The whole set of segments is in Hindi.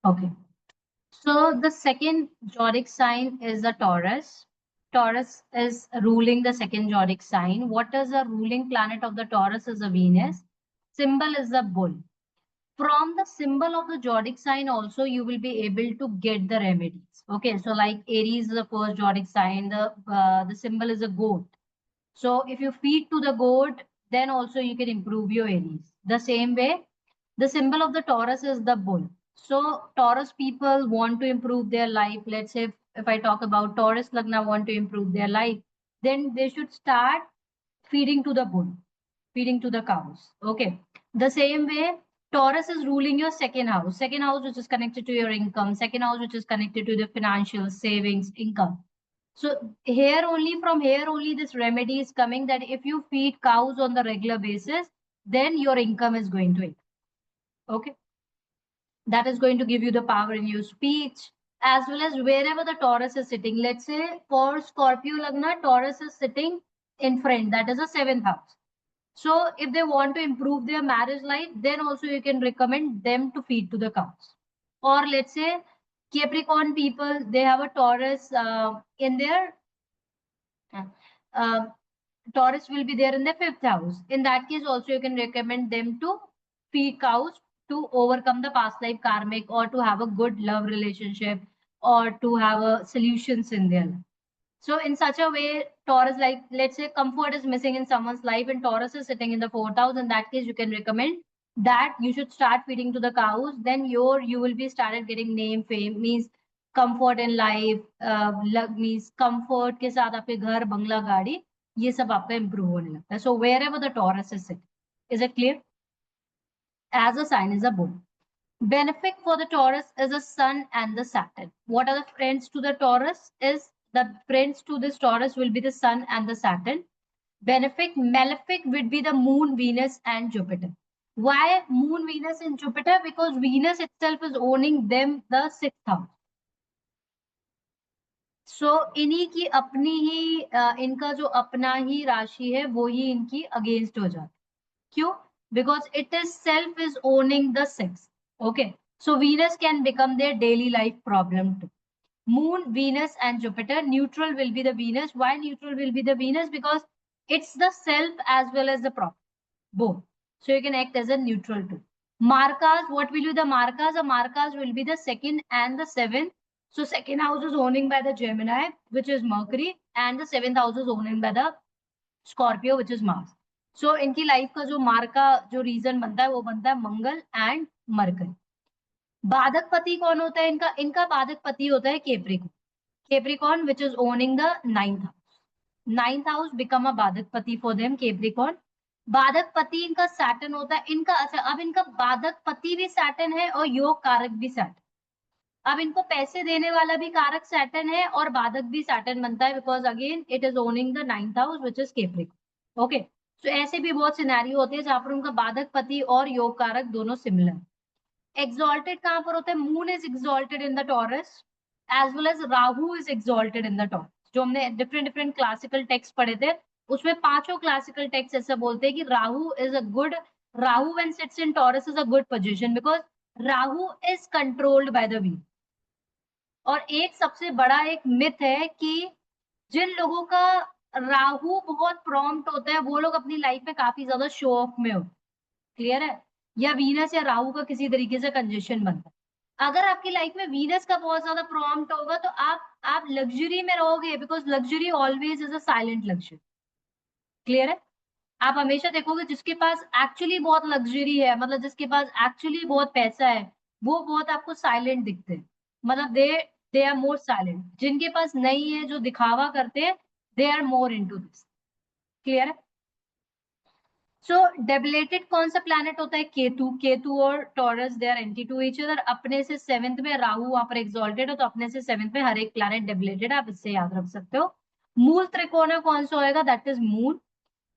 Okay. So the second zodiac sign is the Taurus. Taurus is ruling the second zodiac sign. What is the ruling planet of the Taurus? Is a Venus. Symbol is the bull. From the symbol of the zodiac sign also you will be able to get the remedies. Okay, so like Aries is the first zodiac sign. The symbol is a goat. So if you feed to the goat, then also you can improve your Aries. The same way, the symbol of the Taurus is the bull. So Taurus people want to improve their life. Let's say if I talk about Taurus Lagna want to improve their life, then they should start feeding to the bull, feeding to the cows. Okay. The same way, Taurus is ruling your second house which is connected to your income, second house which is connected to the financial savings, income. So here only, from here only, this remedy is coming that if you feed cows on the regular basis, then your income is going to increase. Okay. That is going to give you the power in your speech, as well as wherever the Taurus is sitting. Let's say for Scorpio Lagna, Taurus is sitting in front, that is a seventh house. So if they want to improve their marriage life, then also you can recommend them to feed to the cows. Or let's say Capricorn people, they have a Taurus in their uh, Taurus will be there in the fifth house. In that case, also you can recommend them to feed cows to overcome the past life karmic, or to have a good love relationship, or to have a solutions in their life. So in such a way, Taurus, like let's say comfort is missing in someone's life and Taurus is sitting in the fourth house. In that case, you can recommend that you should start feeding to the cows. Then you will be started getting name, fame, means comfort in life, means comfort के साथ आपके घर, बंगला, गाड़ी, ये सब आपका improve होने लगता है. So wherever the Taurus is sitting, is it clear? As a sign is a bull. Benefic for the Taurus is the Sun and the Saturn. What are the friends to the Taurus? Is the friends to this Taurus will be the Sun and the Saturn. Benefic, malefic would be the Moon, Venus, and Jupiter. Why Moon, Venus, and Jupiter? Because Venus itself is owning them the sixth house. So इन्हीं की अपनी ही इनका जो अपना ही राशि है वो ही इनकी अगेंस्ट हो जाता. क्यों? Because it is self is owning the sixth. Okay. So Venus can become their daily life problem too. Moon, Venus, and Jupiter. Neutral will be the Venus. Why neutral will be the Venus? Because it's the self as well as the problem. Both. So you can act as a neutral too. Markas, what will be the Markas? The Markas will be the second and the seventh. So second house is owning by the Gemini, which is Mercury, and the seventh house is owning by the Scorpio, which is Mars. So इनकी लाइफ का जो मार्क का जो रीजन बनता है वो बनता है मंगल एंड मरकरी. बाधक पति कौन होता है इनका? इनका बाधक पति होता है Capricorn. Capricorn which is owning the ninth house. Ninth house become a बाधक पति फॉर देम. केप्रिकॉन बाधक पति इनका सैटर्न होता है. इनका अच्छा, अब इनका बाधक पति भी सैटर्न है और योग कारक भी सैटर्न. अब इनको पैसे देने वाला भी कारक सैटर्न है और बाधक भी सैटर्न बनता है, because again it is owning the ninth house which is Capricorn. Okay. तो ऐसे भी बहुत सिनेरियो होते हैं जहां पर उनका बाधक पति और योग कारक दोनों सिमिलर. एक्सॉल्टेड कहां पर होता है? Moon is exalted in the Taurus as well as Rahu is exalted in the Taurus. जो हमने डिफरेंट डिफरेंट क्लासिकल टेक्स्ट पढ़े थे उसमें पांचों क्लासिकल टेक्स्ट ऐसा बोलते हैं कि Rahu is a good, Rahu when sits in Taurus is a good position because Rahu is controlled by the weak. और एक सबसे बड़ा एक मिथ है कि जिन लोगों का राहु बहुत प्रॉम्प्ट होता है वो लोग अपनी लाइफ में काफी ज्यादा शो ऑफ में होते. क्लियर है? या वीनस या राहु का किसी तरीके से कंजेशन बनता है. अगर आपकी लाइफ में वीनस का बहुत ज्यादा प्रॉम्प्ट होगा तो आप लग्जरी में रहोगे, because luxury always is a silent luxury. Clear है? आप हमेशा देखोगे जिसके पास एक्चुअली बहुत लग्जरी है, मतलब जिसके पास एक्चुअली बहुत पैसा है, वो बहुत आपको साइलेंट दिखते हैं. मतलब दे आर मोर साइलेंट. जिनके पास नहीं है, जो दिखावा करते हैं, they are more into this. Clear है? सो डेबिलेटेड कौन सा प्लैनेट होता है? केतु. केतु और Taurus they are anti to each other. अपने से सेवेंथ में राहु वहां पर एक्सॉल्टेड है, तो अपने से सेवेंथ में हर एक प्लैनेट डेबिलेटेड है. आप इससे याद रख सकते हो. मूल त्रिकोण कौन सा होएगा? That is moon.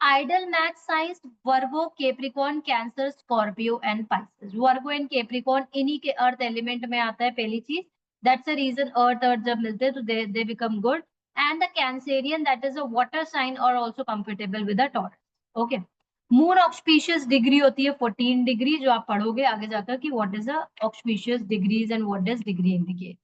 Ideal match signs Virgo, Capricorn, Cancer, Scorpio and Pisces. Virgo and Capricorn इन्हीं के अर्थ एलिमेंट में आता है पहली चीज. That's the reason अर्थ जब मिलते हैं तो they become good. And the Cancerian, that is a water sign, are also compatible with the Taurus. Okay. Moon auspicious degree होती है 14 डिग्री, जो आप पढ़ोगे आगे जाकर कि what is the auspicious degrees and what does degree indicate.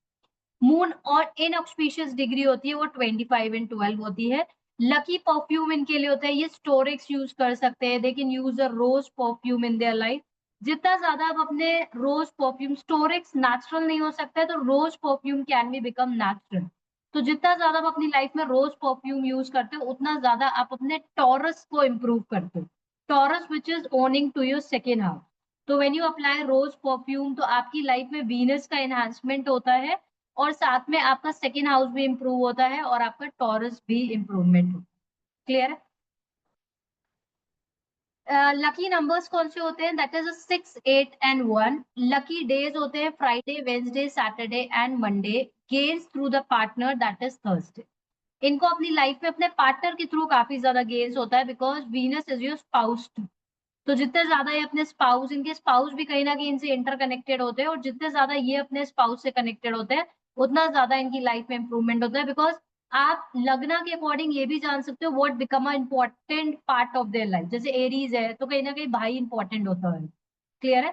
Moon और इन ऑक्सपीशियस डिग्री होती है वो 25 एंड 12 होती है। लकी परफ्यूम इनके लिए होता है, ये स्टोरिक्स यूज कर सकते हैं, they can use a rose perfume in their life. जितना ज्यादा आप अपने रोज परफ्यूम, स्टोरिक्स नेचुरल नहीं हो सकता है तो रोज perfume can be become natural. तो जितना ज्यादा आप अपनी लाइफ में रोज परफ्यूम यूज करते हो उतना ज्यादा आप अपने टॉरस को इम्प्रूव करते हो। Taurus which is owning to your second house. तो when you apply rose perfume तो आपकी लाइफ में वीनस का एनहांसमेंट होता है और साथ में आपका सेकेंड हाउस भी इंप्रूव होता है और आपका टॉरस भी इंप्रूवमेंट होता है। क्लियर है? लकी नंबर्स कौन से होते हैं? That is 6, 8 and 1। Lucky days होते हैं Friday, Wednesday, Saturday and Monday. Gains through the partner that is Thursday. इनको अपनी लाइफ में अपने पार्टनर के थ्रू काफी ज्यादा गेन्स होता है because Venus is your spouse too. तो जितने ज्यादा ये अपने स्पाउस, इनके स्पाउस भी कहीं ना कहीं इनसे इंटरकनेक्टेड होते हैं और जितने ज्यादा ये अपने स्पाउस से कनेक्टेड होते हैं उतना ज्यादा इनकी लाइफ में इंप्रूवमेंट होता है। बिकॉज आप लग्न के अकॉर्डिंग ये भी जान सकते हो what become a important part of their life. जैसे एरीज है तो कहीं ना कहीं भाई इंपॉर्टेंट होता है। क्लियर है?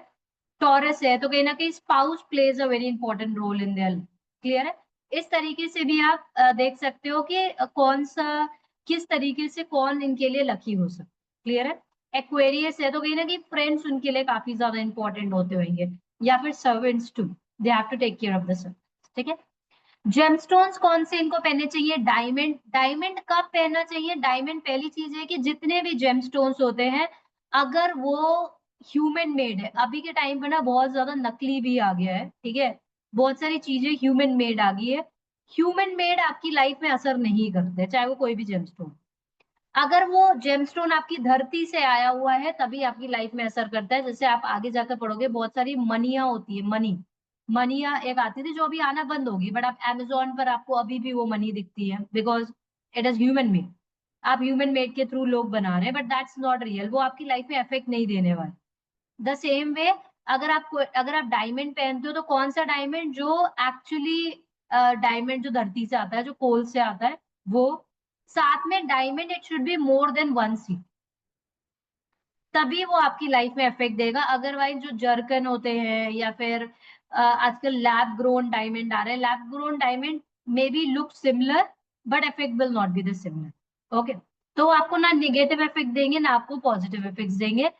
टॉरस है तो कहीं ना कहीं spouse plays a very important role in their life. Clear है? इस तरीके से भी आप देख सकते हो कि कौन सा, किस तरीके से कौन इनके लिए लकी हो सकता है। क्लियर है? एक्वेरियस है तो कहीं ना कहीं फ्रेंड्स उनके लिए काफी ज्यादा इंपॉर्टेंट होते होंगे, या फिर servants too, they have to take care of the servants. ठीक है? जेमस्टोन्स कौन से इनको पहनने चाहिए? डायमंड। डायमंड कब पहनना चाहिए? डायमंड पहली चीज है कि जितने भी जेमस्टोन्स होते हैं अगर वो ह्यूमन मेड है, अभी के टाइम पर ना बहुत ज्यादा नकली भी आ गया है, ठीक है, बहुत सारी चीजें ह्यूमन मेड आ गई है। ह्यूमन मेड आपकी लाइफ में असर नहीं करते चाहे वो कोई भी जेमस्टोन। अगर वो जेमस्टोन आपकी धरती से आया हुआ है तभी आपकी लाइफ में असर करता है। जैसे आप आगे जाकर पढ़ोगे बहुत सारी मनिया होती है, मनी, मनिया एक आती थी जो अभी आना बंद होगी, बट आप अमेजोन पर आपको अभी भी वो मनी दिखती है because it is human made. आप ह्यूमन मेड के थ्रू लोग बना रहे हैं बट दैट्स नॉट रियल, वो आपकी लाइफ में इफेक्ट नहीं देने वाले। द सेम वे अगर आप डायमंड पहनते हो तो कौन सा डायमंड? जो एक्चुअली डायमंड जो धरती से आता है, जो कोल से आता है वो। साथ में diamond it should be more than 1 सी, तभी वो आपकी लाइफ में इफेक्ट देगा। अदरवाइज जो जर्कन होते हैं या फिर आजकल लैब ग्रोन डायमंड आ रहे हैं, lab grown diamond may be look similar but effect will not be the similar. Okay? तो आपको ना निगेटिव इफेक्ट देंगे ना आपको पॉजिटिव इफेक्ट देंगे।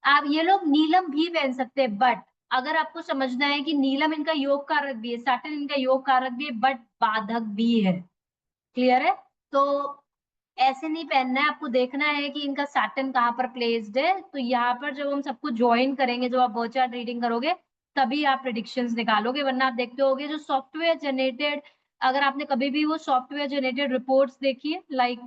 आप ये लोग नीलम भी पहन सकते हैं बट अगर आपको समझना है कि नीलम इनका योग कारक भी है, सैटर्न इनका योग कारक भी है बट बाधक भी है। क्लियर है? तो ऐसे नहीं पहनना है, आपको देखना है कि इनका सैटर्न कहाँ पर प्लेस्ड है। तो यहाँ पर जब हम सबको ज्वाइन करेंगे, जब आप बर्थ चार्ट रीडिंग करोगे तभी आप प्रिडिक्शंस निकालोगे, वरना आप देखते होगे जो सॉफ्टवेयर जनरेटेड, अगर आपने कभी भी वो सॉफ्टवेयर जनरेटेड रिपोर्ट्स देखी है like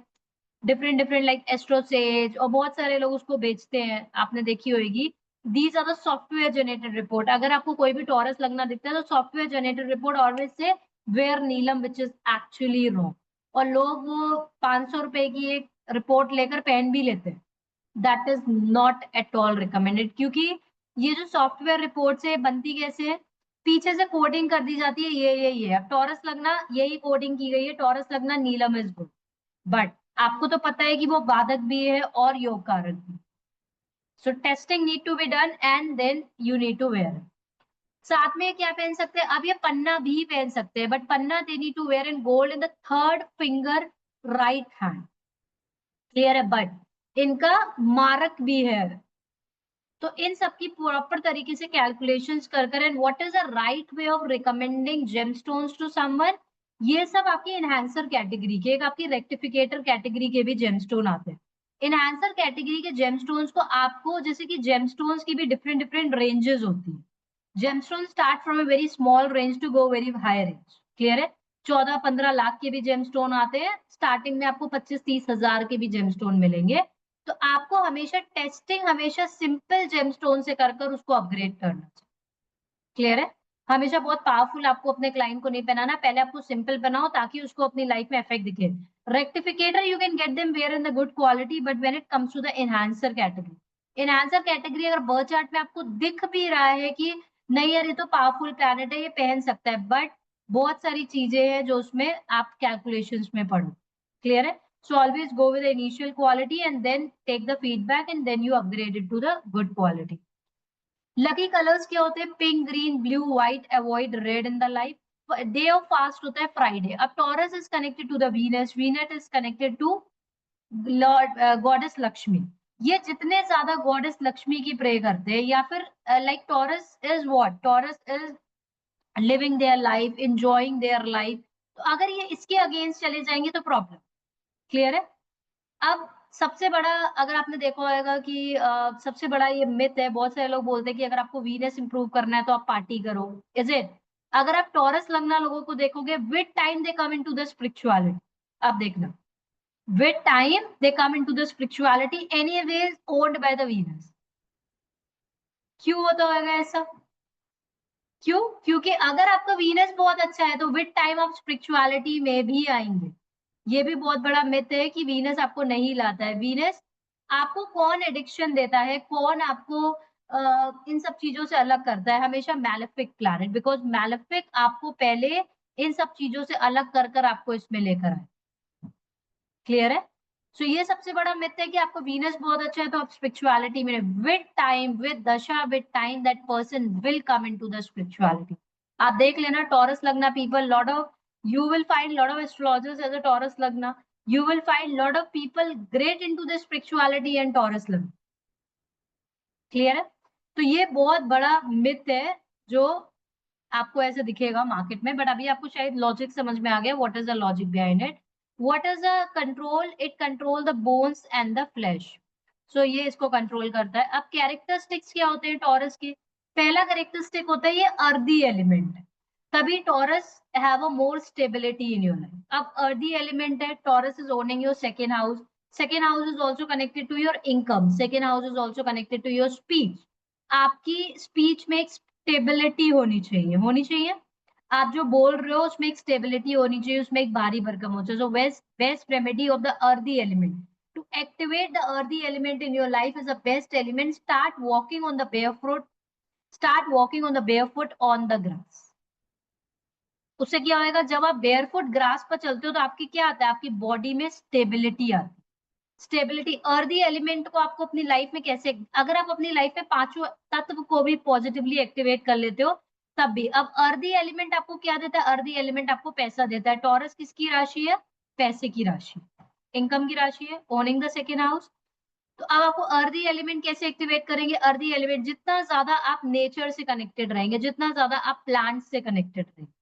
different different like AstroSage और बहुत सारे लोग उसको बेचते हैं, आपने देखी होगी। These are the software generated report. अगर आपको कोई भी टॉरस लगना दिखता है तो software generated report always say wear neelam which is actually wrong. और लोग वो 500 रुपए की एक रिपोर्ट लेकर पहन भी लेते हैं। That is not at all recommended, क्योंकि ये जो सॉफ्टवेयर रिपोर्ट है बनती कैसे है? पीछे से कोडिंग कर दी जाती है, ये अब टॉरस लगना यही कोडिंग की गई है, टॉरस लगना नीलम इज गुड। बट आपको तो पता है कि वो बाधक भी है और योग कारक भी। So testing need to be done and then you need to wear. साथ में क्या पहन सकते हैं? अब ये पन्ना भी पहन सकते हैं but panna they need to wear in gold in the third finger, right hand. Clear है? बट इनका मारक भी है। तो इन सब की प्रॉपर तरीके से कैलकुलेशंस कर and what is the right way of recommending gemstones to someone, ये सब आपकी एनहांसर कैटेगरी के, एक आपकी रेक्टिफिकेटर कैटेगरी के भी जेमस्टोन आते हैं। एनहांसर कैटेगरी के जेमस्टोन्स को आपको, जैसे कि जेमस्टोन्स की भी डिफरेंट डिफरेंट रेंजेस होती है। Gemstone start from a very small range to go very high range. Clear है? 14-15 लाख के भी जेमस्टोन आते हैं, स्टार्टिंग में आपको 25-30 हजार के भी जेमस्टोन मिलेंगे। तो आपको हमेशा टेस्टिंग हमेशा सिंपल जेमस्टोन से कर कर उसको अपग्रेड करना चाहिए। क्लियर है? हमेशा बहुत पावरफुल आपको अपने क्लाइंट को नहीं पहनाना, पहले आपको सिंपल बनाओ ताकि उसको अपनी लाइफ में इफेक्ट दिखे। रेक्टिफिकेटर you can get them where in the good quality but when it comes to the enhancer category, enhancer category अगर बर्थ चार्ट में आपको दिख भी रहा है कि नहीं यार ये तो पावरफुल प्लैनेट है ये पहन सकता है, बट बहुत सारी चीजें हैं जो उसमें आप कैलकुलेशंस में पढ़ो। क्लियर है? So always go with the initial quality and then take the feedback and then you upgrade it to the good quality. Lucky colours क्या होते हैं? Pink, green, blue, white. Avoid red in the life. Day of fast होता है फ्राइडे. अब Taurus is connected to the Venus, Venus is connected to lord goddess Lakshmi. ये जितने ज्यादा गॉडेस लक्ष्मी की प्रे करते हैं या फिर like taurus is what? Taurus is living their life, enjoying their life. तो अगर ये इसके अगेंस्ट चले जाएंगे तो प्रॉब्लम. क्लियर है? अब सबसे बड़ा, अगर आपने देखा होगा कि सबसे बड़ा ये मिथ है, बहुत सारे लोग बोलते हैं कि अगर आपको वीनस इंप्रूव करना है तो आप पार्टी करो. Is it? अगर आप टॉरस लगना लोगों को देखोगे, with time they come into the spirituality. आप देखना, with time they come into the spirituality, anyways owned by the Venus. क्यों होता होगा ऐसा? क्यों? क्योंकि अगर आपका वीनस बहुत अच्छा है तो विद टाइम आप स्पिरिचुअलिटी में भी आएंगे. ये भी बहुत बड़ा मिथ है कि वीनस आपको नहीं लाता है. वीनस आपको कौन एडिक्शन देता है, कौन आपको इन सब चीजों से अलग करता है? हमेशा मैलेफिक प्लैनेट, बिकॉज मैलेफिक आपको पहले इन सब चीजों से अलग कर कर आपको इसमें लेकर आए. क्लियर है? सो ये सबसे बड़ा मिथ है कि आपको वीनस बहुत अच्छा है तो आप स्पिरिचुअलिटी में. विद टाइम, विद दशा, with time that person will come into the spirituality. आप देख लेना टॉरस लगना people, lot of, you will find lot of astrologers as a Taurus Lagna. You will find lot of people great into the spirituality and Taurus Lagna. Clear है? तो ये बहुत बड़ा मिथ है जो आपको ऐसे दिखेगा मार्केट में, बट अभी आपको शायद लॉजिक समझ में आ गया. What is the logic behind it? What is the control? It control the bones and the flash. सो ये इसको कंट्रोल करता है. अब कैरेक्टरिस्टिक्स क्या होते हैं टॉरस के? पहला कैरेक्टरिस्टिक होता है ये अर्दी एलिमेंट. तभी Taurus have a more stability in your life. अब अर्दी एलिमेंट है, Taurus is owning your second house. Second house is also connected to your income. Second house is also connected to your speech. आपकी स्पीच में एक स्टेबिलिटी होनी चाहिए, होनी चाहिए. आप जो बोल रहे हो उसमें एक स्टेबिलिटी होनी चाहिए, उसमें एक भारी भरकम होना चाहिए. So best remedy of the earthy element to activate the earthy element in your life is the best element. Start walking on the barefoot. Start walking on the barefoot on the grass. उससे क्या होएगा? जब आप बेयरफुट ग्रास पर चलते हो तो आपकी क्या आता है? आपकी बॉडी में स्टेबिलिटी आती है. स्टेबिलिटी, अर्दी एलिमेंट को आपको अपनी लाइफ में कैसे, अगर आप अपनी लाइफ में पांचों तत्व को भी पॉजिटिवली एक्टिवेट कर लेते हो तब भी. अब अर्दी एलिमेंट आपको क्या देता है? अर्दी एलिमेंट आपको पैसा देता है. टॉरस किसकी राशि है? पैसे की राशि, इनकम की राशि है, ओनिंग द सेकेंड हाउस. तो अब आपको अर्दी एलिमेंट कैसे एक्टिवेट करेंगे? अर्दी एलिमेंट, जितना ज्यादा आप नेचर से कनेक्टेड रहेंगे, जितना ज्यादा आप प्लांट से कनेक्टेड रहेंगे,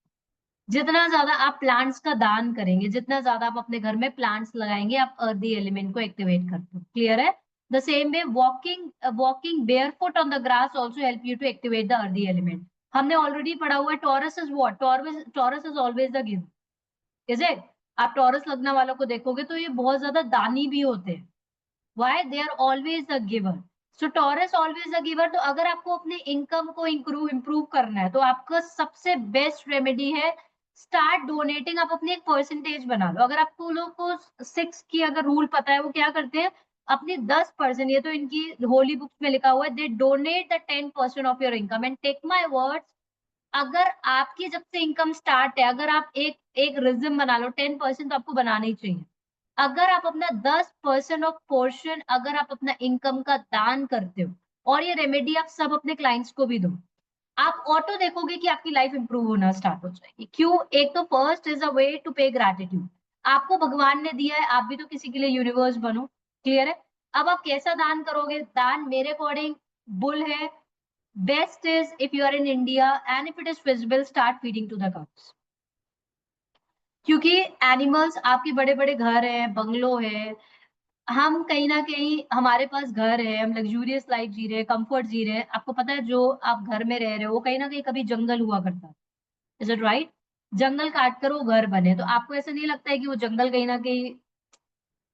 जितना ज्यादा आप प्लांट्स का दान करेंगे, जितना ज्यादा आप अपने घर में प्लांट्स लगाएंगे, आप अर्दी एलिमेंट को एक्टिवेट करते हो. क्लियर है? The same way walking barefoot on the grass also help you to activate the earthy element. हमने ऑलरेडी पढ़ा हुआ है Taurus is what? Taurus is always the giver. Is it? आप टॉरस लगने वालों को देखोगे तो ये बहुत ज्यादा दानी भी होते हैं. Why? They are always the giver. So Taurus always the giver. तो अगर आपको अपने इनकम को इंप्रूव करना है तो आपका सबसे बेस्ट रेमेडी है स्टार्ट डोनेटिंग. आप अपनी एक परसेंटेज बना लो. अगर आपको लोग को 6 की अगर रूल पता है, वो क्या करते हैं? अपनी 10%, ये तो इनकी होली बुक्स में लिखा हुआ है, दे donate the 10% of your income. And take my words, अगर आपकी जब से इनकम स्टार्ट है, अगर आप एक रिज्म बना लो, 10% तो आपको बनाना ही चाहिए. अगर आप अपना 10% ऑफ पोर्शन, अगर आप अपना इनकम का दान करते हो, और ये रेमेडी आप सब अपने क्लाइंट्स को भी दो, आप ऑटो देखोगे कि आपकी लाइफ इंप्रूव होना स्टार्ट हो जाएगी. क्यों? एक तो first is a way to pay gratitude. आपको भगवान ने दिया है, आप भी तो किसी के लिए यूनिवर्स बनो. क्लियर है? अब आप कैसा दान करोगे? दान मेरे अकॉर्डिंग बुल है. Best is if you are in India and if it is feasible, start feeding to the cows. क्योंकि एनिमल्स, आपके बड़े बड़े घर है, बंगलो है, हम कहीं ना कहीं, हमारे पास घर है, हम लग्जूरियस लाइफ जी रहे हैं, कंफर्ट जी रहे हैं. आपको पता है जो आप घर में रह रहे हो वो कहीं ना कहीं कभी जंगल हुआ करता है. Is it right? जंगल काट कर वो घर बने. तो आपको ऐसा नहीं लगता है कि वो जंगल कहीं ना कहीं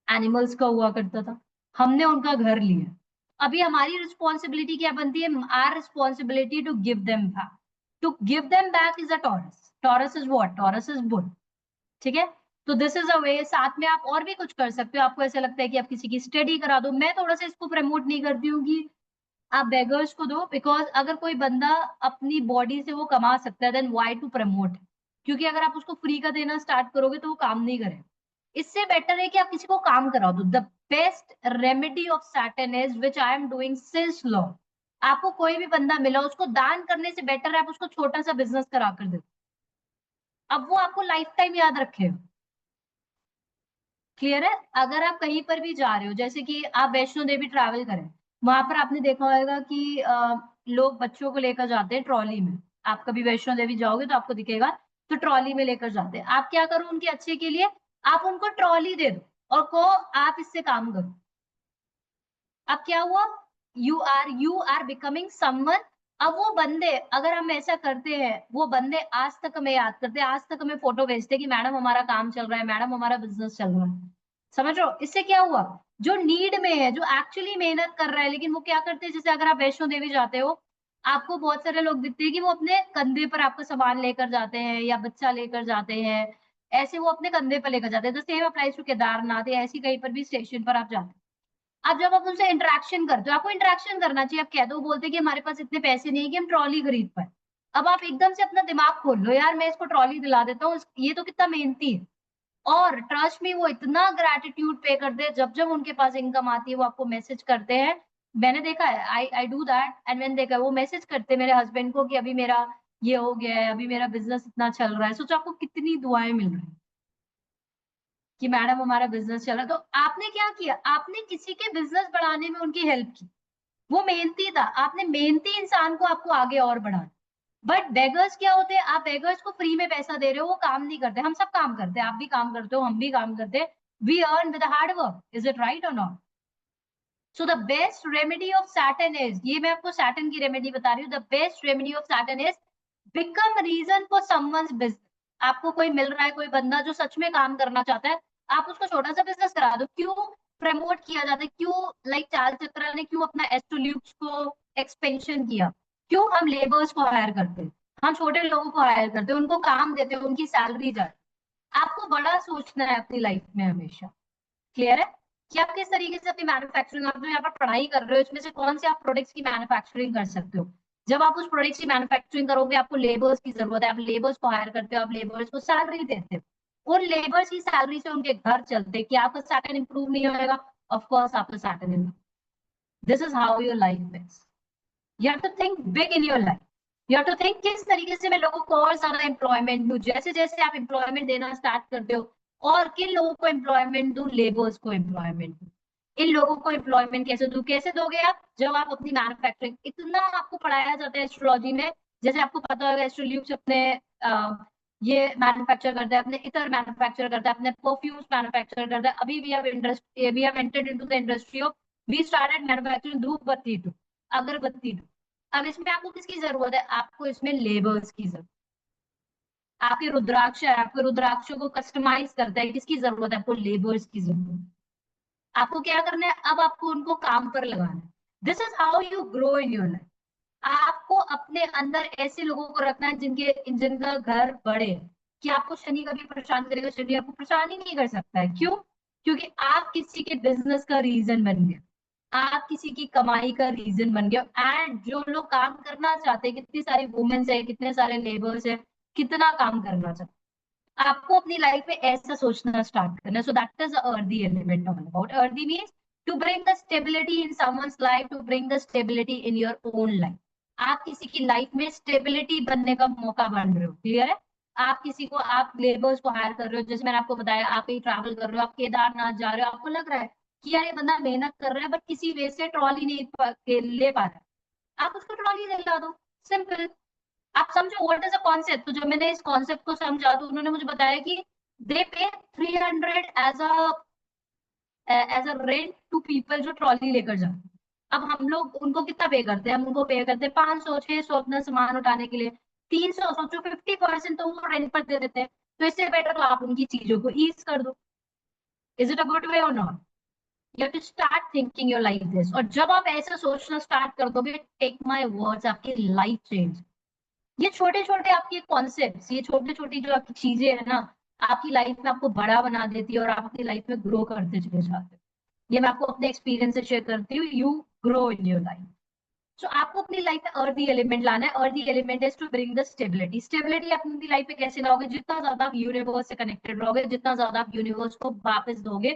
एनिमल्स का हुआ करता था? हमने उनका घर लिया. अभी हमारी रिस्पॉन्सिबिलिटी क्या बनती है? Our responsibility to give them back. To give them back is a Taurus. Taurus is what? Taurus is bull. ठीक है? तो दिस इज अ वे. साथ में आप और भी कुछ कर सकते हो. आपको ऐसा लगता है कि आप किसी की स्टडी करा दो. मैं थोड़ा सा इसको प्रमोट नहीं करती हूँ कि आप बेगर्स को दो, बिकॉज अगर कोई बंदा अपनी बॉडी से वो कमा सकता है, देन व्हाई टू प्रमोट. क्योंकि अगर आप उसको फ्री का देना स्टार्ट करोगे तो वो काम नहीं करेगा. इससे बेटर है कि आप किसी को काम कराओ दो। The best remedy of Saturn is which I am doing since long. आपको कोई भी बंदा मिला, उसको दान करने से बेटर है आप उसको छोटा सा बिजनेस करा कर दो, अब वो आपको लाइफ टाइम याद रखेगा। क्लियर है? अगर आप कहीं पर भी जा रहे हो, जैसे कि आप वैष्णो देवी ट्रैवल करें, वहां पर आपने देखा होगा कि लोग बच्चों को लेकर जाते हैं ट्रॉली में। आप कभी वैष्णो देवी जाओगे तो आपको दिखेगा, तो ट्रॉली में लेकर जाते हैं। आप क्या करो उनके अच्छे के लिए, आप उनको ट्रॉली दे दो और कहो आप इससे काम करो। अब क्या हुआ, यू आर बिकमिंग समवन। अब वो बंदे, अगर हम ऐसा करते हैं, वो बंदे आज तक हमें याद करते हैं, आज तक हमें फोटो भेजते हैं कि मैडम हमारा काम चल रहा है, मैडम हमारा बिजनेस चल रहा है। समझ रहे हो? इससे क्या हुआ, जो नीड में है, जो एक्चुअली मेहनत कर रहा है, लेकिन वो क्या करते हैं, जैसे अगर आप वैष्णो देवी जाते हो, आपको बहुत सारे लोग दिखते हैं कि वो अपने कंधे पर आपका सामान लेकर जाते हैं या बच्चा लेकर जाते हैं, ऐसे वो अपने कंधे पर लेकर जाते हैं। The same applies to Kedarnath या ऐसी कहीं पर भी स्टेशन पर आप जाते हैं। अब जब आप उनसे इंटरेक्शन करते हो, आपको इंटरेक्शन करना चाहिए, आप कह दो, बोलते कि हमारे पास इतने पैसे नहीं है कि हम ट्रॉली खरीद पाए। अब आप एकदम से अपना दिमाग खोल लो, यार मैं इसको ट्रॉली दिला देता हूँ, ये तो कितना मेहनती है। और ट्रस्ट में वो इतना ग्रेटिट्यूड पे करते हैं, जब जब उनके पास इनकम आती है वो आपको मैसेज करते हैं। मैंने देखा है, आई डू दैट, एंड मैंने देखा है वो मैसेज करते हैं मेरे हस्बैंड को कि अभी मेरा ये हो गया है, अभी मेरा बिजनेस इतना चल रहा है। सोचो आपको कितनी दुआएं मिल रही है कि मैडम हमारा बिजनेस चला। तो आपने क्या किया, आपने किसी के बिजनेस बढ़ाने में उनकी हेल्प की। वो मेहनती था, आपने मेहनती इंसान को आपको आगे और बढ़ाना। बट बेगर्स क्या होते हैं, आप बेगर्स को फ्री में पैसा दे रहे हो, वो काम नहीं करते। हम सब काम करते हैं, आप भी काम करते हो, हम भी काम करते हैं। We earn with hard work, is it right और not? So the best remedy of Saturn is, ये मैं आपको सैटर्न की रेमेडी बता रही हूँ, the best remedy of Saturn is become reason for someone's business. आपको कोई मिल रहा है, कोई बंदा जो सच में काम करना चाहता है, आप उसको छोटा सा बिजनेस करा दो। क्यों प्रमोट किया जाता है, क्यों लाइक चार्ल्स चक्रा ने क्यों अपना एस्ट्रोल्यूक्स को एक्सपेंशन किया? क्यों हम लेबर्स को हायर करते हैं, हम छोटे लोगों को हायर करते हैं, उनको काम देते हैं, उनकी सैलरी जाती है। आपको बड़ा सोचना है अपनी लाइफ में हमेशा। क्लियर है? कि आप किस तरीके से अपनी मैन्युफैक्चरिंग, आप जो यहाँ पर पढ़ाई कर रहे हो, इसमें से कौन से आप प्रोडक्ट्स की मैन्युफैक्चरिंग कर सकते हो। जब आप उस प्रोडक्ट्स की मैन्युफैक्चरिंग करोगे, आपको लेबर्स की जरूरत है, आप लेबर्स को हायर करते हो, आप लेबर्स को सैलरी देते हो, उन लेबर्स की सैलरी से उनके घर चलते हैं। कि आपका सैटर्न इंप्रूव नहीं होगा? ऑफ कोर्स आपका Saturn improve. This is how your life is. You have to think big in your life. You have to think किस तरीके से मैं लोगों को और ज्यादा एम्प्लॉयमेंट दूं। जैसे जैसे आप एम्प्लॉयमेंट देना स्टार्ट करते हो, और किन लोगों को एम्प्लॉयमेंट दूं, लेबर्स को एम्प्लॉयमेंट दूं। इन लोगों को एम्प्लॉयमेंट कैसे दूं, कैसे दोगे आप, जब आप अपनी मैन्युफैक्चरिंग, इतना आपको पढ़ाया जाता है एस्ट्रोलॉजी में। जैसे आपको पता होगा एस्ट्रोल्यूक्स अपने ये मैन्युफैक्चर करता है, अपने इतर मैन्युफैक्चर करता है, अपने परफ्यूम्स मैन्युफैक्चर करता है। अभी we have entered into the industry of, we started manufacturing धूप बत्ती टू, अगरबत्ती टू। अब इसमें आपको किसकी जरूरत है, आपको इसमें लेबर्स की जरूरत। आपके रुद्राक्ष है, आपके रुद्राक्षों को कस्टमाइज करता है, किसकी जरूरत है, आपको लेबर्स की जरूरत है। आपको क्या करना है, अब आपको उनको काम पर लगाना है। This is how you grow in your life. आपको अपने अंदर ऐसे लोगों को रखना है जिनका घर बढ़े। कि आपको शनि कभी परेशान करेगा, शनि आपको परेशान ही नहीं कर सकता है। क्यों? क्योंकि आप किसी के बिजनेस का रीजन बन गए, आप किसी की कमाई का रीजन बन गए। एंड जो लोग काम करना चाहते हैं, कितनी सारी वुमेन्स है, कितने सारे लेबर्स है, कितना काम करना चाहते हैं, आपको अपनी लाइफ में ऐसा सोचना स्टार्ट करना। So that is earthy element all about. Earthy means to bring the stability in someone's life, to bring the stability in your own life. आप किसी की लाइफ में स्टेबिलिटी बनने का मौका बन रहे हो। क्लियर है? आप किसी को, आप लेबर्स को हायर कर रहे हो, जैसे मैंने आपको बताया, आप कहीं ट्रैवल कर रहे हो, आप केदारनाथ जा रहे हो, आपको लग रहा है कि यार ये बंदा मेहनत कर रहा है बट किसी वे से ट्रॉली नहीं ले पा रहा है, आप उसको ट्रॉली दिला दो। सिंपल। आप समझो व्हाट इज अ कॉन्सेप्ट। तो जब मैंने इस कॉन्सेप्ट को समझा, तो उन्होंने मुझे बताया कि they pay 300 as a rent to people जो ट्रॉली लेकर जाते हैं। अब हम लोग उनको कितना पे करते हैं, हम उनको पे करते हैं 500 600 अपना सामान उठाने के लिए। 300, सोचो 50% तो वो रेंट पर दे देते हैं। तो इससे बेटर तो आप उनकी चीजों को ईज कर दो। Is it a good way और not? You have to start thinking your life this. और जब आप ऐसा सोचना स्टार्ट कर दोगे, टेक माय वर्ड्स, आपकी लाइफ चेंज। ये छोटे छोटे आपके कॉन्सेप्ट्स, ये छोटी छोटी जो आपकी चीजें है ना, आपकी लाइफ में आपको बड़ा बना देती है और आप अपनी लाइफ में ग्रो करते चले जाते हो। ये मैं आपको अपने एक्सपीरियंस से शेयर करती हूँ। You grow in your life. सो आपको अपनी लाइफ में अर्दी एलिमेंट लाना है। Earthy element is to bring the stability. Stability अपनी लाइफ में कैसे लाओगे? जितना ज्यादा आप यूनिवर्स से कनेक्टेड रहोगे, जितना ज्यादा आप यूनिवर्स को वापस दोगे,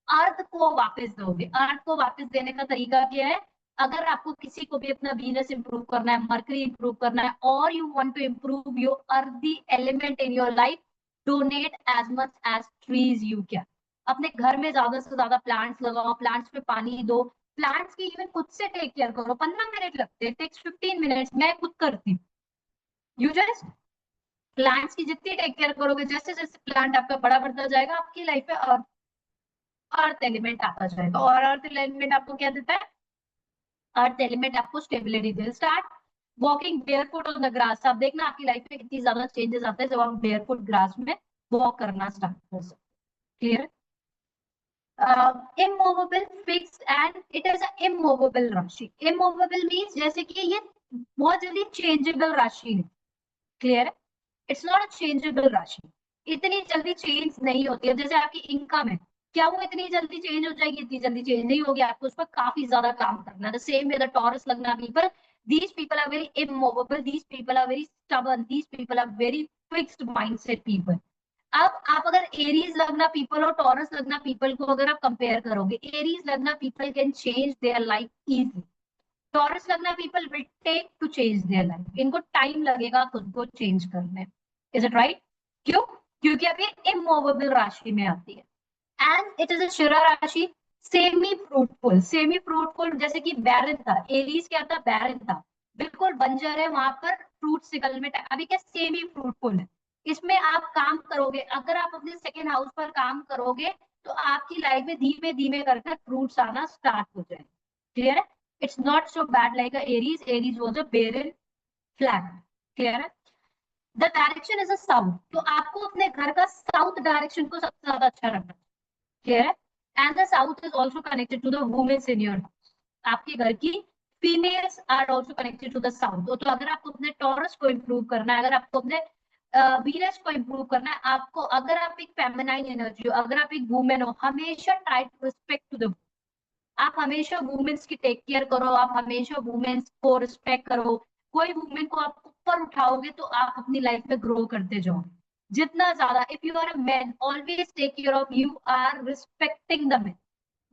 अर्थ को वापस दोगे। अर्थ को वापस देने का तरीका क्या है? अगर आपको किसी को भी अपना वीनस इंप्रूव करना है, मरकरी इंप्रूव करना है, और you want to improve your earthy element in your life, donate as much as trees you can. अपने घर में ज्यादा से ज्यादा प्लांट्स लगाओ, प्लांट्स पे पानी दो, प्लांट्स की इवन खुद से टेक केयर करो। 15 मिनट लगते हैं, टेक्स 15 मिनट्स, मैं खुद करती हूँ। यू जस्ट प्लांट्स की जितनी टेक केयर करोगे, जैसे जैसे प्लांट आपका बड़ा बढ़ता जाएगा, आपकी लाइफ में अर्थ एलिमेंट आता जाएगा। और अर्थ एलिमेंट आपको क्या देता है? अर्थ एलिमेंट आपको stability they. Start walking barefoot on the grass. आप देखना आपकी लाइफ में कितनी ज्यादा चेंजेस आते हैं जब आप बेयरफुट ग्रास में वॉक करना स्टार्ट कर सकते। Clear? Immovable, fix and it is a immovable राशि। इमूवेबल मीन्स जैसे कि ये बहुत जल्दी चेंजेबल राशि है। क्लियर है? इट्स नॉट अ चेंजेबल राशि। इतनी जल्दी चेंज नहीं होती है। जैसे आपकी इनकम है, क्या वो इतनी जल्दी चेंज हो जाएगी? इतनी जल्दी चेंज नहीं होगी, आपको उस पर काफी ज्यादा काम करना है। The same way the taurus लगना people, these people are very immovable, these people are very stubborn, these people are very fixed mindset people. अब आप अगर एरीज लगना पीपल और टॉरस लगना पीपल को अगर आप कंपेयर करोगे, एरीज लगना people can change their life easily, taurus लगना people will take to change their life, इनको टाइम लगेगा खुद को चेंज करने। Is it right? क्यों? क्योंकि अब ये इमूवेबल राशि में आती है। एंड इट इज अ शिरा राशि, सेमी फ्रूटफुल। सेमी फ्रूटफुल जैसे कि बैरन था, एरीज क्या था? बैरन था, बिल्कुल बंजर है, वहां पर फ्रूट सिकल में। अभी क्या सेमी फ्रूटफुल है, इसमें आप काम करोगे। अगर आप अपने सेकेंड हाउस पर काम करोगे तो आपकी लाइफ में धीमे धीमे करके फ्रूट्स आना स्टार्ट हो जाए। क्लियर है? It's not so bad like Aries. Aries was a बेरन flag. Clear है? The direction is a south, तो आपको अपने घर का साउथ डायरेक्शन को सबसे ज्यादा अच्छा रखना। क्लियर है? And the south is also connected to the womens in your house. आपके घर की females are also connected to the south. तो अगर आपको अपने टॉरस को इंप्रूव करना है, अगर आपको अपने वीनस को इंप्रूव करना है, आपको, अगर आप एक फेमिनाइन एनर्जी हो, अगर आप एक वुमेन हो, हमेशा try to respect to the, आप हमेशा वुमेन्स की टेक केयर करो, आप हमेशा वुमेन्स को रिस्पेक्ट करो। कोई वुमेन को आप ऊपर उठाओगे तो आप अपनी लाइफ में ग्रो करते जाओ जितना ज्यादा। If you are a man, always take care of, you are respecting the man,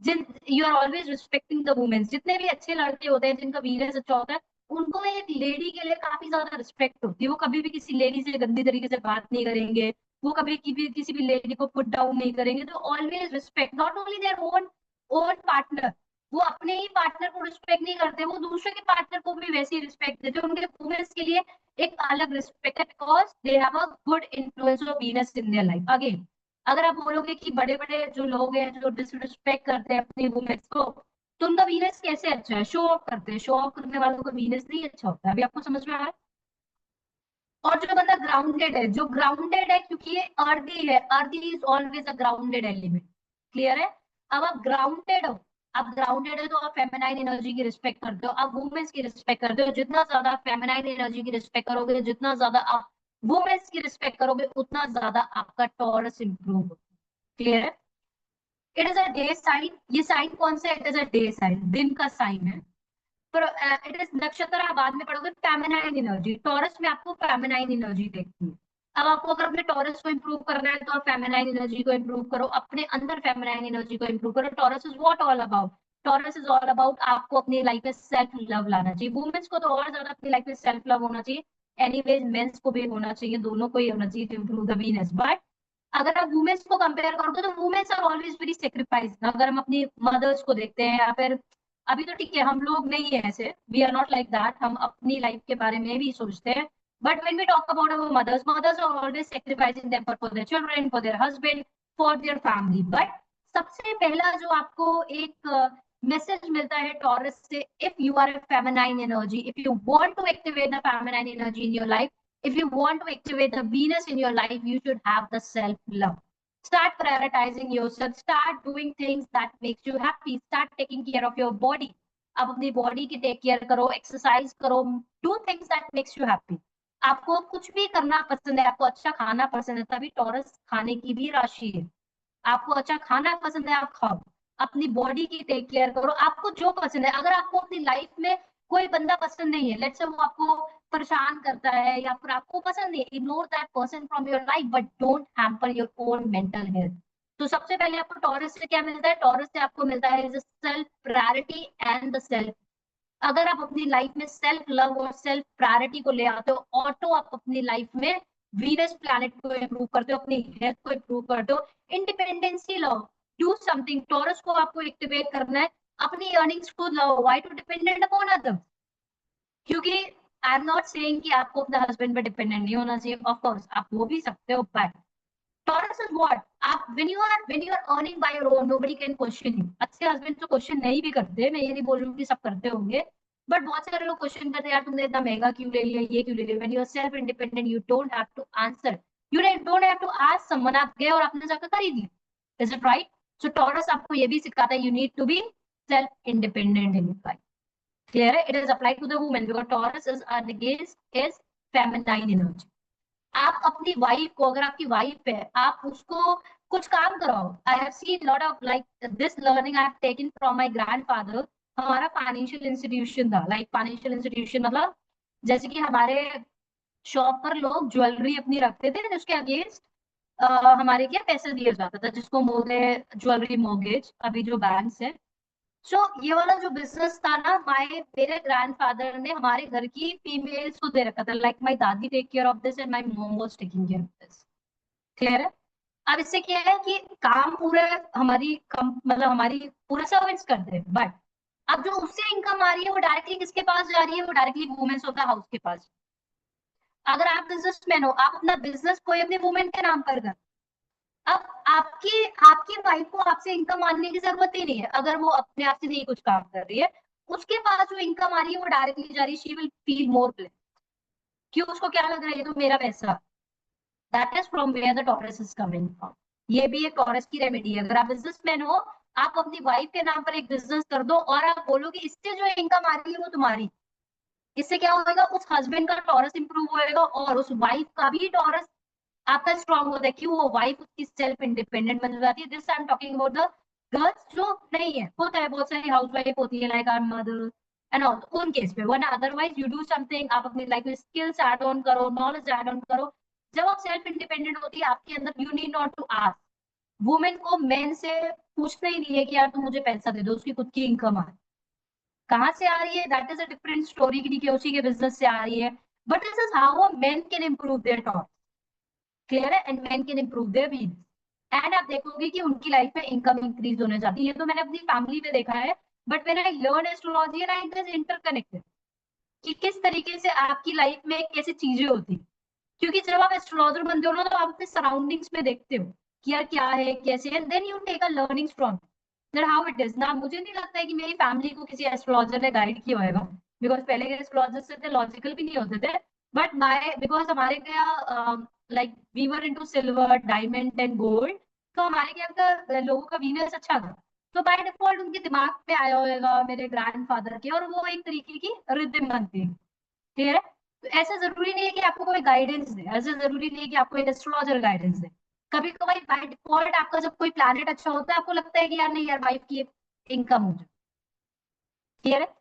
then you are always respecting the womens. जितने भी अच्छे लड़के होते हैं जिनका वीरस अच्छा होता है, उनको एक लेडी के लिए काफी ज्यादा रिस्पेक्ट होती है। वो कभी भी किसी लेडी से गंदी तरीके से बात नहीं करेंगे, वो कभी किसी भी लेडी को पुट डाउन नहीं करेंगे। तो always respect not only their own own partner, वो अपने ही पार्टनर को रिस्पेक्ट नहीं करते, वो दूसरे के पार्टनर को भी वैसे ही रिस्पेक्ट देते हैं। उनके वुमेन्स के लिए एक अलग रिस्पेक्ट है, because they have a good influence of Venus in their life. Again, अगर आप बोलोगे कि बड़े बड़े जो लोग हैं जो डिसरिस्पेक्ट करते हैं अपनी वुमेन्स को, तो उनका वीनस कैसे अच्छा है? शो ऑफ करते हैं, शो ऑफ करने वालों का वीनस नहीं अच्छा होता है। अभी आपको समझ में आ रहा है? और जो बंदा ग्राउंडेड है, जो ग्राउंडेड है, क्योंकि ये अर्दी है, earthy is always a grounded element. Clear है? अब आप ग्राउंडेड हो, आप ग्राउंडेड है तो आप फेमिनाइन एनर्जी की रिस्पेक्ट करते हो, आप वुमेन्स की रिस्पेक्ट करते हो। जितना ज्यादा आप फेमिनाइन एनर्जी की रिस्पेक्ट करोगे, जितना ज्यादा आप वुमेन्स की रिस्पेक्ट करोगे, उतना ज्यादा आपका टॉरस इंप्रूव होगा। क्लियर है? It is a day sign. ये साइन कौन सा है? It is a day sign, दिन का साइन है। पर इट इज नक्षत्र, आप बाद में पढ़ोगे। फेमिनाइन एनर्जी, टॉरस में आपको फेमिनाइन एनर्जी देखती है। अब आपको अगर अपने टॉरस को इंप्रूव करना है तो आप फेमिनाइन एनर्जी को इंप्रूव करो, अपने अंदर फेमिनाइन एनर्जी को इंप्रूव करो। Taurus is what all about? Taurus is all about आपको अपनी लाइफ में सेल्फ लव लाना चाहिए। वुमेन्स को तो और ज्यादा अपनी लाइफ में सेल्फ लव होना चाहिए। एनीवेज मेंस को भी होना चाहिए, दोनों को ही होना चाहिए to improve the Venus. But अगर आप वुमेन्स को कंपेयर करोगे तो womens are always very sacrifice. अगर हम अपनी मदर्स को देखते हैं, या फिर अभी तो ठीक है हम लोग नहीं है ऐसे, we are not like that, हम अपनी लाइफ के बारे में भी सोचते हैं। But when we talk about our mothers, mothers are always sacrificing them for their children, for their husband, for their family. But सबसे पहला जो आपको एक मैसेज मिलता है टॉरस से, if you are a feminine energy, if you want to activate the feminine energy in your life, if you want to activate the Venus in your life, you should have the self-love. Start prioritizing yourself. Start doing things that makes you happy. Start taking care of your body. आप अपनी बॉडी की टेक केयर करो, एक्सरसाइज करो, do things that makes you happy. आपको कुछ भी करना पसंद है, आपको अच्छा खाना पसंद है, तभी टॉरस खाने की भी राशि है। आपको अच्छा खाना पसंद है, आप खाओ, अपनी बॉडी की टेक केयर करो, आपको जो पसंद है। अगर आपको अपनी लाइफ में कोई बंदा पसंद नहीं है, लेट्स से वो आपको परेशान करता है या फिर आपको पसंद नहीं है, ignore that person from your life, but don't hamper your own mental health. तो सबसे पहले आपको टॉरस से क्या मिलता है? टॉरस से आपको मिलता है self priority and the self. अगर आप अपनी लाइफ में सेल्फ लव और सेल्फ प्रायोरिटी को ले आते हो, ऑटो आप अपनी लाइफ में वीनस प्लैनेट को इंप्रूव करते हो, अपनी हेल्थ को इंप्रूव करते हो। इंडिपेंडेंसी लो, डू समथिंग। टॉरस को आपको एक्टिवेट करना है, अपनी अर्निंग्स खुद लाओ, why to dependent upon others? क्योंकि आई एम नॉट सेइंग कि आपको अपने हस्बैंड पे डिपेंडेंट नहीं होना चाहिए, ऑफ कोर्स आप हो भी सकते हो, बट टॉरस इज व्हाट आप when you are earning by your own, nobody can question you। अच्छे हस्बैंड तो क्वेश्चन नहीं भी करते, मैं ये नहीं बोल रही हूँ कि सब करते होंगे, बट बहुत सारे लोग क्वेश्चन करते हैं, यार तुमने इतना महंगा क्यों ले लिया, ये क्यों ले लिया। when you are self independent you don't have to answer, you don't have to ask someone। आप गए और आपने जाकर खरीद लिया, is it right? So taurus आपको ये भी सिखाता है, you need to be self independent in life. Clear है? It is applied to the women because taurus is against is feminine energy. आप अपनी वाइफ को, अगर आपकी वाइफ है, आप उसको कुछ काम कराओ। I have seen lot of like this learning I have taken from my grandfather. हमारा फाइनेंशियल इंस्टीट्यूशन था, लाइक फाइनेंशियल इंस्टीट्यूशन मतलब जैसे कि हमारे शॉप पर लोग ज्वेलरी अपनी रखते थे, उसके अगेंस्ट हमारे क्या पैसे दिया जाता था, जिसको बोलते हैं ज्वेलरी मोर्गेज, अभी जो बैंक्स है। सो ये वाला जो बिजनेस था ना, मेरे ग्रैंडफादर ने हमारे घर की फीमेल्स को दे रखा था, लाइक माई दादी take care of this and my mom was taking care of this. Clear है? अब इससे क्या है कि काम पूरे मतलब हमारी पूरे सर्वेंट्स करते हैं, बट अब जो उससे इनकम आ रही है वो डायरेक्टली किसके पास जा रही है? वो directly womens of the house के पास। अगर आप बिजनेसमैन हो, आप अपना बिजनेस कोई अपनी वुमेन के नाम पर कर, अब आपकी आपकी वाइफ को आपसे इनकम आने की जरूरत ही नहीं है, अगर वो अपने आप से नहीं कुछ काम कर रही है, उसके पास जो इनकम आ रही है वो डायरेक्टली जा रही है, she will feel more play. क्यों? उसको क्या लग रहा है, ये तो मेरा पैसा। That is from where the Taurus is coming from. ये भी एक टॉरस की रेमेडी है। अगर आप बिजनेसमैन हो, आप अपनी वाइफ के नाम पर एक बिजनेस कर दो और आप बोलो कि इससे जो इनकम आ रही है वो तुम्हारी। इससे क्या होगा? उस हस्बैंड का टॉरस इंप्रूव होएगा और उस वाइफ का भी टॉरस आपका स्ट्रांग होता है कि वो वाइफ उसकी सेल्फ इंडिपेंडेंट बन जाती है। This I am talking about the girls जो नहीं है, होता है बहुत सारी हाउस वाइफ होती है like our mother and all, उन केस पे। वरना अदरवाइज यू डू समथिंग, आप अपनी लाइफ में स्किल्स ऐड ऑन करो, नॉलेज ऐड ऑन करो। जब आप सेल्फ इंडिपेंडेंट होती है आपके अंदर, you need not to ask. Women को मेन से पूछना ही नहीं है कि यार तुम मुझे पैसा दे दो, उसकी खुद की इनकम आ कहाँ से आ रही है, that is a different story की उसी के बिजनेस से आ रही है। But this is how a main can improve there top. Clear है? And main can improve there being. And आप देखोगे कि उनकी लाइफ में इनकम इंक्रीज होने जाती है। ये तो मैंने अपनी फैमिली में देखा है, but when I learn astrology and I it is interconnected कि किस तरीके से आपकी लाइफ में कैसी चीजें होती हैं। क्योंकि जब आप एस्ट्रोलॉजर बनते हो ना, तो आप अपने सराउंडिंग्स में देखते हो कि यार क्या है, कैसे है, then you take a learnings from that how it is ना। मुझे नहीं लगता है कि मेरी फैमिली को किसी एस्ट्रोलॉजर ने गाइड किया होगा, बिकॉज पहले के एस्ट्रोलॉजर से थे लॉजिकल भी नहीं होते थे। बट माय बिकॉज हमारे क्या like we were into silver diamond and gold, तो हमारे क्या का लोगों का वीनस अच्छा था, तो बाय डिफॉल्ट उनके दिमाग पे आया होगा मेरे ग्रैंडफादर के, और वो एक तरीके की रिदम बनती है। क्लियर है? तो ऐसा जरूरी नहीं है कि आपको कोई गाइडेंस दे, ऐसा जरूरी नहीं है कि आपको एक एस्ट्रोलॉजर गाइडेंस दे। कभी कभार बाय डिफॉल्ट आपका जब कोई प्लैनेट अच्छा होता है, आपको लगता है कि यार नहीं यार वाइफ की इनकम हो जाए। क्लियर है?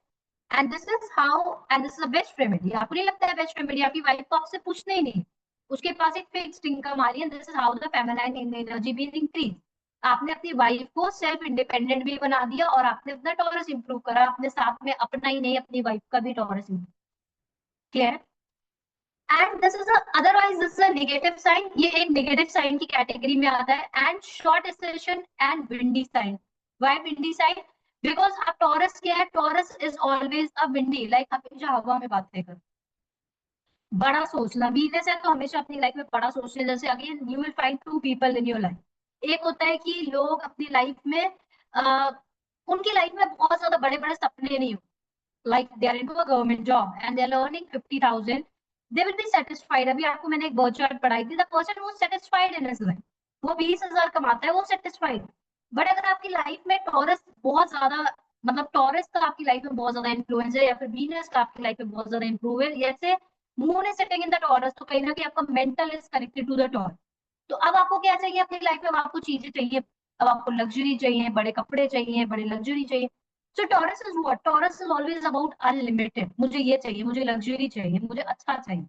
And this is how and this is the best remedy. आपको नहीं लगता है बेस्ट रेमेडी? आपकी वाइफ को आपसे पूछना ही नहीं, उसके पास एक फिक्स्ड इनकम आ रही है। This is how the feminine energy be increase. आपने अपनी वाइफ को सेल्फ इंडिपेंडेंट भी बना दिया और आपने अपना टॉरस इंप्रूव करा, अपने साथ में अपना ही नहीं अपनी वाइफ का भी Taurus improve. Clear? And this is otherwise this is a negative sign, ये एक नेगेटिव साइन की कैटेगरी में आता है। And short session and windy sign. Why windy sign? Because आप टॉरस क्या है, Taurus is always a windy, like हमेशा हवा में बातें कर, बड़ा सोचना। वीकनेस है तो हमेशा अपनी लाइफ में बड़ा सोचने। जैसे again you will find two people in your life. एक होता है कि लोग अपनी लाइफ में उनकी लाइफ में बहुत ज्यादा बड़े बड़े सपने नहीं हो, like they are into a government job and they are earning 50,000, they will be satisfied। अभी आपको मैंने एक बर्थ चार्ट पढ़ाई थी, the person who is satisfied in his life, वो 20,000 कमाता है, वो सेटिस्फाइड। बट अगर आपकी लाइफ में टॉरस बहुत ज्यादा, मतलब टॉरस का आपकी लाइफ में बहुत ज्यादा इन्फ्लुएंस है, या फिर वीनस का आपकी लाइफ में बहुत ज्यादा इंप्रूव है, जैसे moon is sitting in the Taurus, तो कहीं ना कहीं आपका mental is connected to the Taurus. तो अब आपको क्या चाहिए अपनी लाइफ में? अब आपको चीजें चाहिए, अब आपको लग्जरी चाहिए, बड़े कपड़े चाहिए, बड़े लग्जरी चाहिए। सो taurus is what? Taurus is always about unlimited. मुझे ये चाहिए, मुझे लग्जरी चाहिए, मुझे अच्छा चाहिए।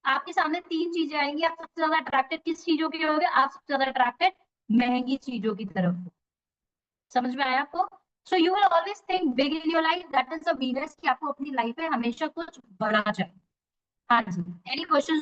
आपके सामने तीन चीजें आएंगी, आप सबसे ज्यादा अट्रैक्टेड किस चीजों के होगे? आप सबसे ज्यादा अट्रैक्टेड महंगी चीजों की तरफ। समझ में आया आपको? So you will always think big in your life, that is the वीनेस कि आपको अपनी लाइफ में हमेशा कुछ बड़ा चाहिए। हाँ जी, एनी क्वेश्चन?